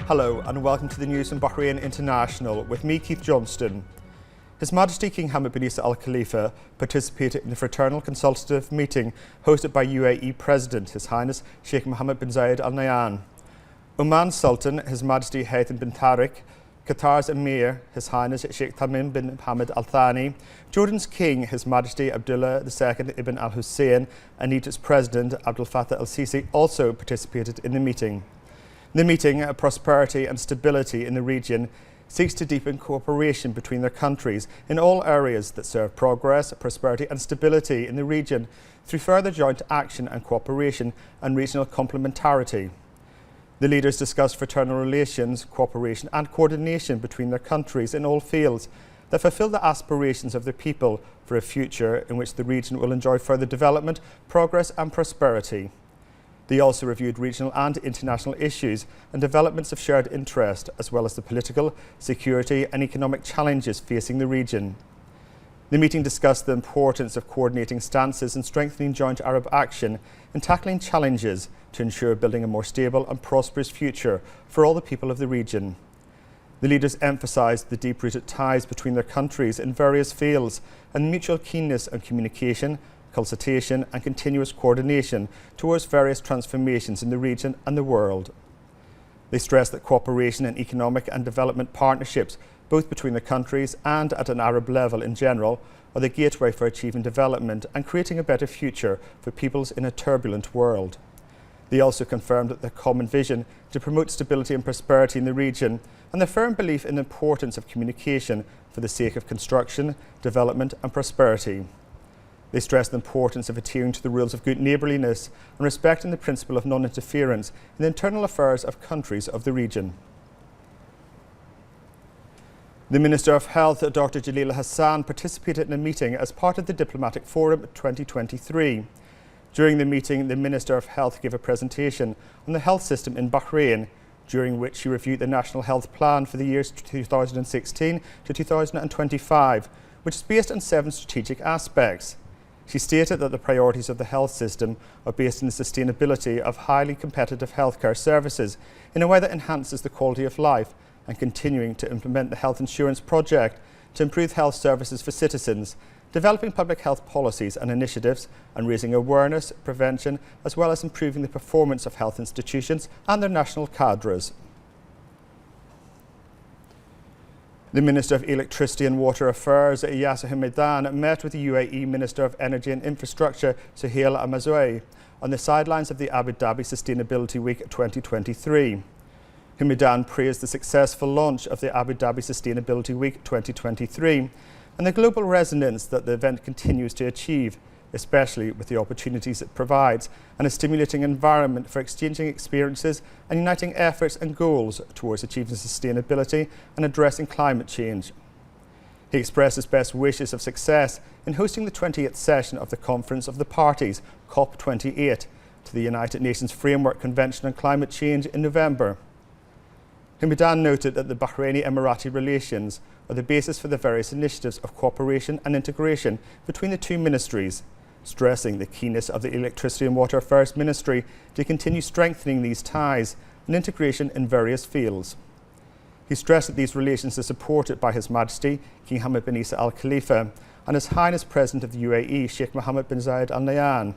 Hello and welcome to the news from Bahrain International with me, Keith Johnston. His Majesty King Hamad bin Isa Al Khalifa participated in the fraternal consultative meeting hosted by UAE President His Highness Sheikh Mohammed bin Zayed Al Nahyan. Oman's Sultan His Majesty Haytham bin Tariq, Qatar's Emir His Highness Sheikh Tamim bin Hamad Al Thani, Jordan's King His Majesty Abdullah II ibn Al Hussein, and Egypt's President Abdel Fattah Al Sisi also participated in the meeting. The meeting, Prosperity and Stability in the region, seeks to deepen cooperation between their countries in all areas that serve progress, prosperity and stability in the region through further joint action and cooperation and regional complementarity. The leaders discussed fraternal relations, cooperation and coordination between their countries in all fields that fulfil the aspirations of their people for a future in which the region will enjoy further development, progress and prosperity. They also reviewed regional and international issues and developments of shared interest, as well as the political, security and economic challenges facing the region. The meeting discussed the importance of coordinating stances and strengthening joint Arab action in tackling challenges to ensure building a more stable and prosperous future for all the people of the region. The leaders emphasised the deep-rooted ties between their countries in various fields and mutual keenness and communication, consultation and continuous coordination towards various transformations in the region and the world. They stressed that cooperation in economic and development partnerships, both between the countries and at an Arab level in general, are the gateway for achieving development and creating a better future for peoples in a turbulent world. They also confirmed that their common vision to promote stability and prosperity in the region and their firm belief in the importance of communication for the sake of construction, development and prosperity. They stressed the importance of adhering to the rules of good neighbourliness and respecting the principle of non-interference in the internal affairs of countries of the region. The Minister of Health, Dr. Jalil Hassan, participated in a meeting as part of the Diplomatic Forum 2023. During the meeting, the Minister of Health gave a presentation on the health system in Bahrain, during which she reviewed the National Health Plan for the years 2016 to 2025, which is based on 7 strategic aspects. She stated that the priorities of the health system are based on the sustainability of highly competitive healthcare services in a way that enhances the quality of life and continuing to implement the health insurance project to improve health services for citizens, developing public health policies and initiatives and raising awareness, prevention, as well as improving the performance of health institutions and their national cadres. The Minister of Electricity and Water Affairs, Yasser Hamdan, met with the UAE Minister of Energy and Infrastructure, Suhail Al-Mazouei, on the sidelines of the Abu Dhabi Sustainability Week 2023. Hamdan praised the successful launch of the Abu Dhabi Sustainability Week 2023 and the global resonance that the event continues to achieve, especially with the opportunities it provides and a stimulating environment for exchanging experiences and uniting efforts and goals towards achieving sustainability and addressing climate change. He expressed his best wishes of success in hosting the 20th session of the Conference of the Parties, COP28, to the United Nations Framework Convention on Climate Change in November. Hamdan noted that the Bahraini-Emirati relations are the basis for the various initiatives of cooperation and integration between the two ministries, stressing the keenness of the Electricity and Water Affairs Ministry to continue strengthening these ties and integration in various fields. He stressed that these relations are supported by His Majesty King Hamad bin Isa Al Khalifa and His Highness President of the UAE Sheikh Mohammed bin Zayed Al Nahyan.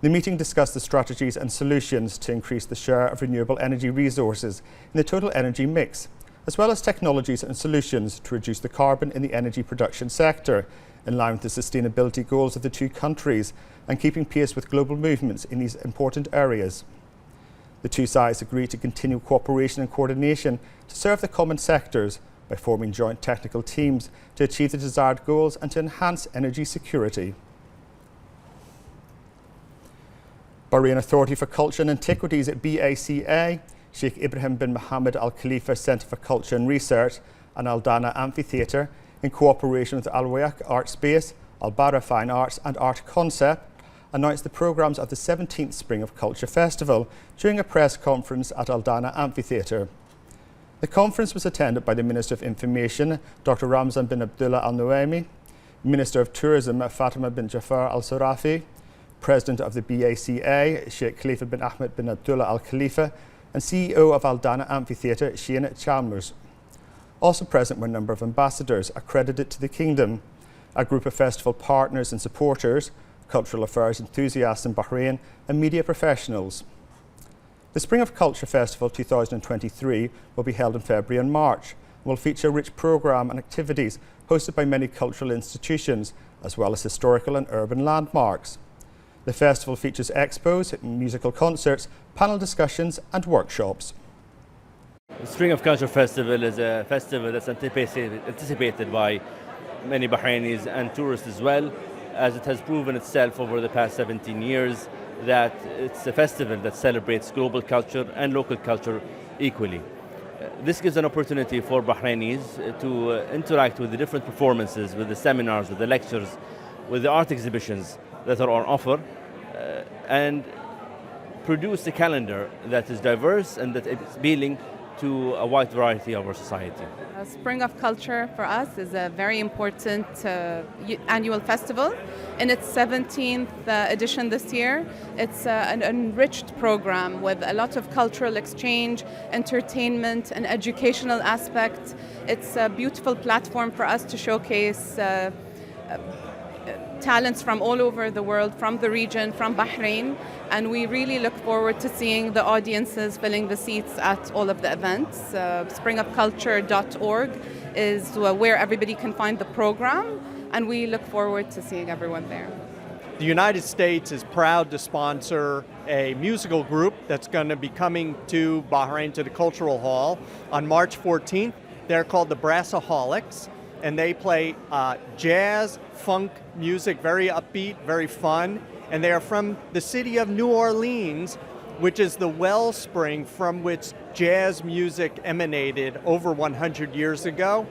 The meeting discussed the strategies and solutions to increase the share of renewable energy resources in the total energy mix, as well as technologies and solutions to reduce the carbon in the energy production sector, in line with the sustainability goals of the two countries and keeping pace with global movements in these important areas. The two sides agreed to continue cooperation and coordination to serve the common sectors by forming joint technical teams to achieve the desired goals and to enhance energy security. Bahrain Authority for Culture and Antiquities at BACA, Sheikh Ibrahim bin Mohammed Al Khalifa Centre for Culture and Research and Al Dana Amphitheatre, in cooperation with Al Wayak Art Space, Al Bara Fine Arts and Art Concept, announced the programmes of the 17th Spring of Culture Festival during a press conference at Al Dana Amphitheatre. The conference was attended by the Minister of Information, Dr. Ramzan bin Abdullah Al Nuaimi, Minister of Tourism, Fatima bin Jafar Al Sarafi, President of the BACA, Sheikh Khalifa bin Ahmed bin Abdullah Al Khalifa, and CEO of Aldana Amphitheatre, Shane Chalmers. Also present were a number of ambassadors accredited to the Kingdom, a group of festival partners and supporters, cultural affairs enthusiasts in Bahrain, and media professionals. The Spring of Culture Festival 2023 will be held in February and March and will feature a rich programme and activities hosted by many cultural institutions, as well as historical and urban landmarks. The festival features expos, musical concerts, panel discussions and workshops. The Spring of Culture Festival is a festival that's anticipated by many Bahrainis and tourists as well, as it has proven itself over the past 17 years that it's a festival that celebrates global culture and local culture equally. This gives an opportunity for Bahrainis to interact with the different performances, with the seminars, with the lectures, with the art exhibitions that are on offer, and produce a calendar that is diverse and that is appealing to a wide variety of our society. Spring of Culture for us is a very important annual festival. In its 17th edition this year, it's an enriched program with a lot of cultural exchange, entertainment, and educational aspects. It's a beautiful platform for us to showcase talents from all over the world, from the region, from Bahrain, and we really look forward to seeing the audiences filling the seats at all of the events. Springofculture.org is where everybody can find the program, and we look forward to seeing everyone there. The United States is proud to sponsor a musical group that's going to be coming to Bahrain, to the Cultural Hall, on March 14th. They're called the Brassaholics, and they play jazz, funk music, very upbeat, very fun. And they are from the city of New Orleans, which is the wellspring from which jazz music emanated over 100 years ago.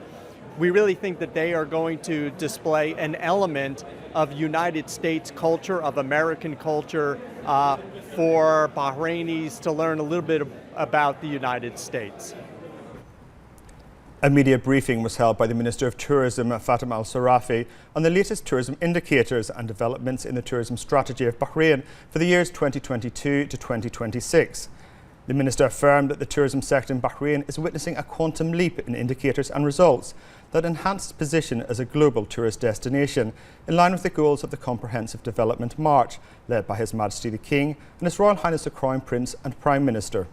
We really think that they are going to display an element of United States culture, of American culture, for Bahrainis to learn a little bit about the United States. A media briefing was held by the Minister of Tourism, Fatima Al-Sarafi, on the latest tourism indicators and developments in the tourism strategy of Bahrain for the years 2022 to 2026. The Minister affirmed that the tourism sector in Bahrain is witnessing a quantum leap in indicators and results that enhance its position as a global tourist destination, in line with the goals of the Comprehensive Development March, led by His Majesty the King and His Royal Highness the Crown Prince and Prime Minister.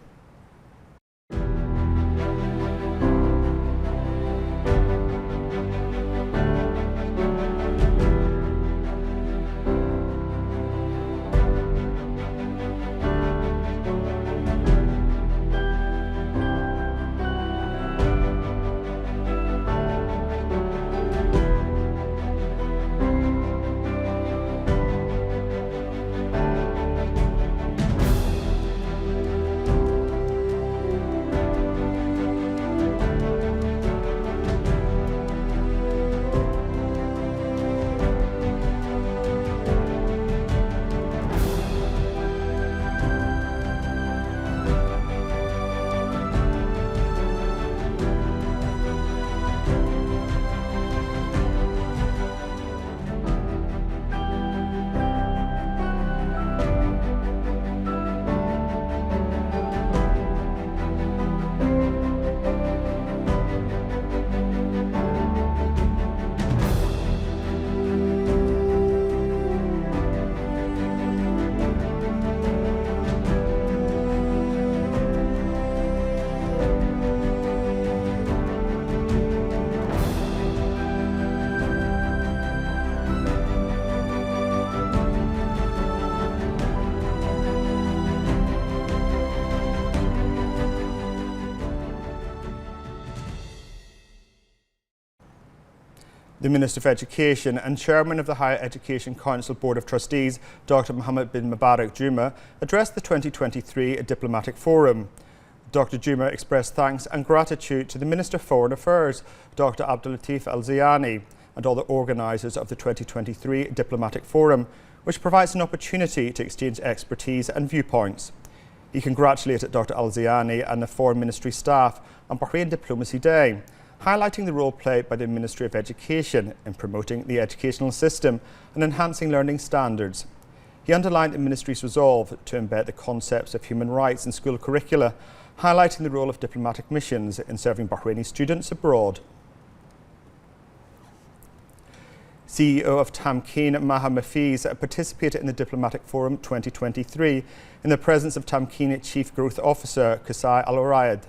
The Minister of Education and Chairman of the Higher Education Council Board of Trustees, Dr. Mohammed bin Mubarak Juma, addressed the 2023 Diplomatic Forum. Dr. Juma expressed thanks and gratitude to the Minister of Foreign Affairs, Dr. Abdulatif Al-Zayani, and all the organisers of the 2023 Diplomatic Forum, which provides an opportunity to exchange expertise and viewpoints. He congratulated Dr. Al-Zayani and the Foreign Ministry staff on Bahrain Diplomacy Day, highlighting the role played by the Ministry of Education in promoting the educational system and enhancing learning standards. He underlined the Ministry's resolve to embed the concepts of human rights in school curricula, highlighting the role of diplomatic missions in serving Bahraini students abroad. CEO of Tamkeen, Maha Mafiz, participated in the Diplomatic Forum 2023 in the presence of Tamkeen Chief Growth Officer Qusay Al-Rayed.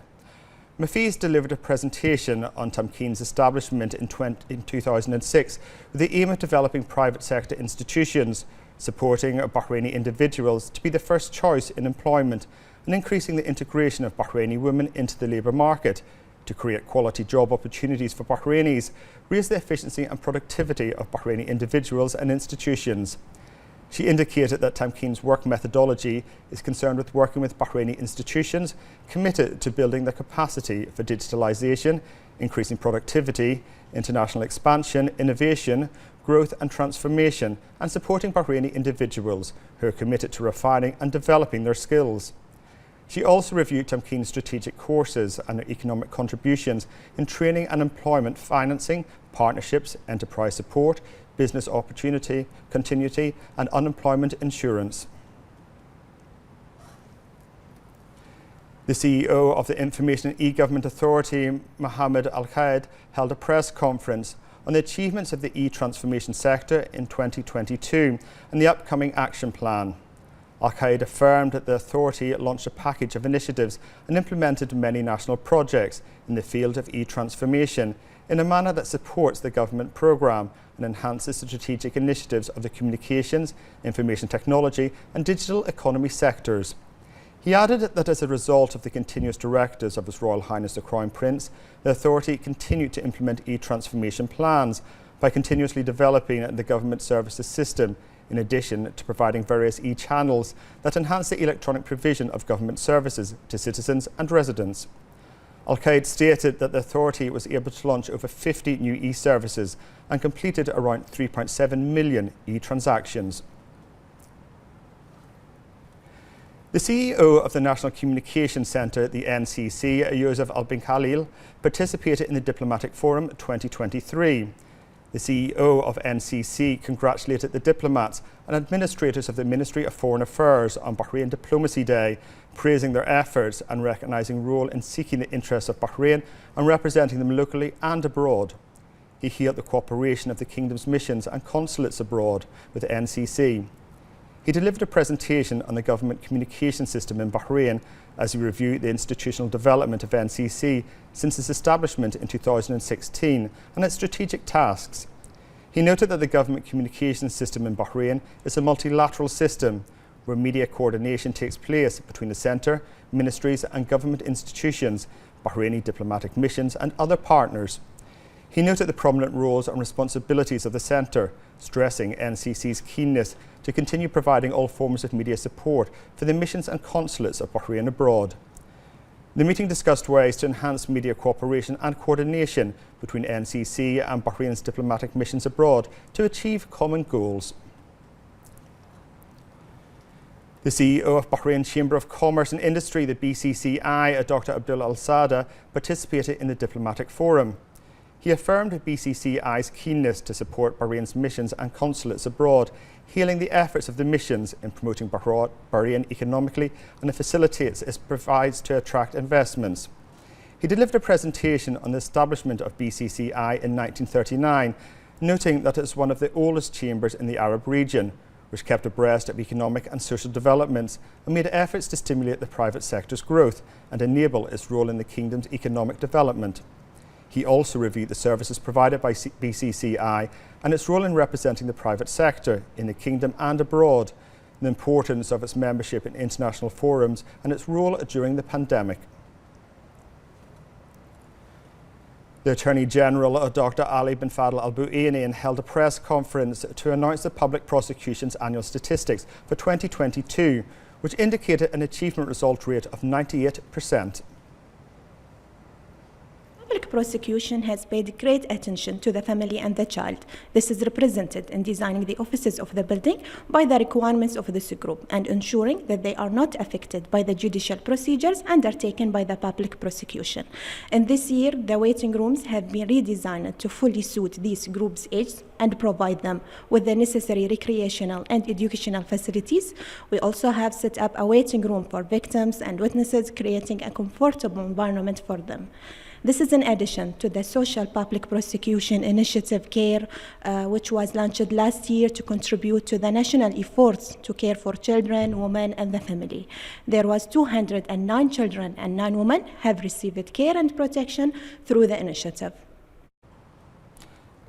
Mafiz delivered a presentation on Tamkeen's establishment in 2006 with the aim of developing private sector institutions, supporting Bahraini individuals to be the first choice in employment and increasing the integration of Bahraini women into the labour market, to create quality job opportunities for Bahrainis, raise the efficiency and productivity of Bahraini individuals and institutions. She indicated that Tamkeen's work methodology is concerned with working with Bahraini institutions committed to building their capacity for digitalisation, increasing productivity, international expansion, innovation, growth and transformation, and supporting Bahraini individuals who are committed to refining and developing their skills. She also reviewed Tamkeen's strategic courses and their economic contributions in training and employment financing, partnerships, enterprise support, business opportunity, continuity, and unemployment insurance. The CEO of the Information and E-Government Authority, Mohammed Al-Qaid, held a press conference on the achievements of the e-transformation sector in 2022 and the upcoming action plan. Al-Qaid affirmed that the authority launched a package of initiatives and implemented many national projects in the field of e-transformation in a manner that supports the government programme and enhances the strategic initiatives of the communications, information technology and digital economy sectors. He added that as a result of the continuous directives of His Royal Highness the Crown Prince, the authority continued to implement e-transformation plans by continuously developing the government services system, in addition to providing various e-channels that enhance the electronic provision of government services to citizens and residents. Al-Qaid stated that the authority was able to launch over 50 new e-services and completed around 3.7 million e-transactions. The CEO of the National Communications Centre, the NCC, Yusuf Al-Bin-Khalil, participated in the Diplomatic Forum 2023. The CEO of NCC congratulated the diplomats and administrators of the Ministry of Foreign Affairs on Bahrain Diplomacy Day, praising their efforts and recognising role in seeking the interests of Bahrain and representing them locally and abroad. He hailed the cooperation of the Kingdom's missions and consulates abroad with NCC. He delivered a presentation on the government communication system in Bahrain as he reviewed the institutional development of NCC since its establishment in 2016 and its strategic tasks. He noted that the government communication system in Bahrain is a multilateral system where media coordination takes place between the centre, ministries and government institutions, Bahraini diplomatic missions and other partners. He noted the prominent roles and responsibilities of the centre, stressing NCC's keenness to continue providing all forms of media support for the missions and consulates of Bahrain abroad. The meeting discussed ways to enhance media cooperation and coordination between NCC and Bahrain's diplomatic missions abroad to achieve common goals. The CEO of Bahrain Chamber of Commerce and Industry, the BCCI, Dr. Abdullah Al-Sada, participated in the diplomatic forum. He affirmed BCCI's keenness to support Bahrain's missions and consulates abroad, hailing the efforts of the missions in promoting Bahrain economically and the facilitates it provides to attract investments. He delivered a presentation on the establishment of BCCI in 1939, noting that it is one of the oldest chambers in the Arab region, which kept abreast of economic and social developments and made efforts to stimulate the private sector's growth and enable its role in the Kingdom's economic development. He also reviewed the services provided by BCCI and its role in representing the private sector in the Kingdom and abroad, the importance of its membership in international forums and its role during the pandemic. The Attorney General, Dr. Ali bin Fadl Al-Buaini, held a press conference to announce the Public Prosecution's annual statistics for 2022, which indicated an achievement result rate of 98%. Public public prosecution has paid great attention to the family and the child. This is represented in designing the offices of the building by the requirements of this group and ensuring that they are not affected by the judicial procedures undertaken by the public prosecution. In this year, the waiting rooms have been redesigned to fully suit these groups' age and provide them with the necessary recreational and educational facilities. We also have set up a waiting room for victims and witnesses, creating a comfortable environment for them. This is in addition to the social public prosecution initiative CARE, which was launched last year to contribute to the national efforts to care for children, women, and the family. There was 209 children and 9 women have received care and protection through the initiative.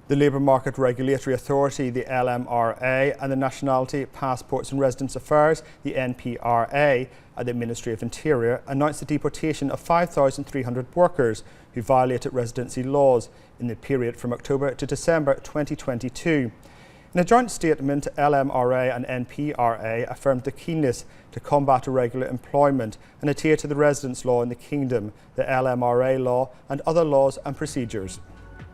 The Labour Market Regulatory Authority, the LMRA, and the Nationality, Passports and Residence Affairs, the NPRA, at the Ministry of Interior announced the deportation of 5,300 workers who violated residency laws in the period from October to December 2022. In a joint statement, LMRA and NPRA affirmed the keenness to combat irregular employment and adhere to the residence law in the Kingdom, the LMRA law and other laws and procedures.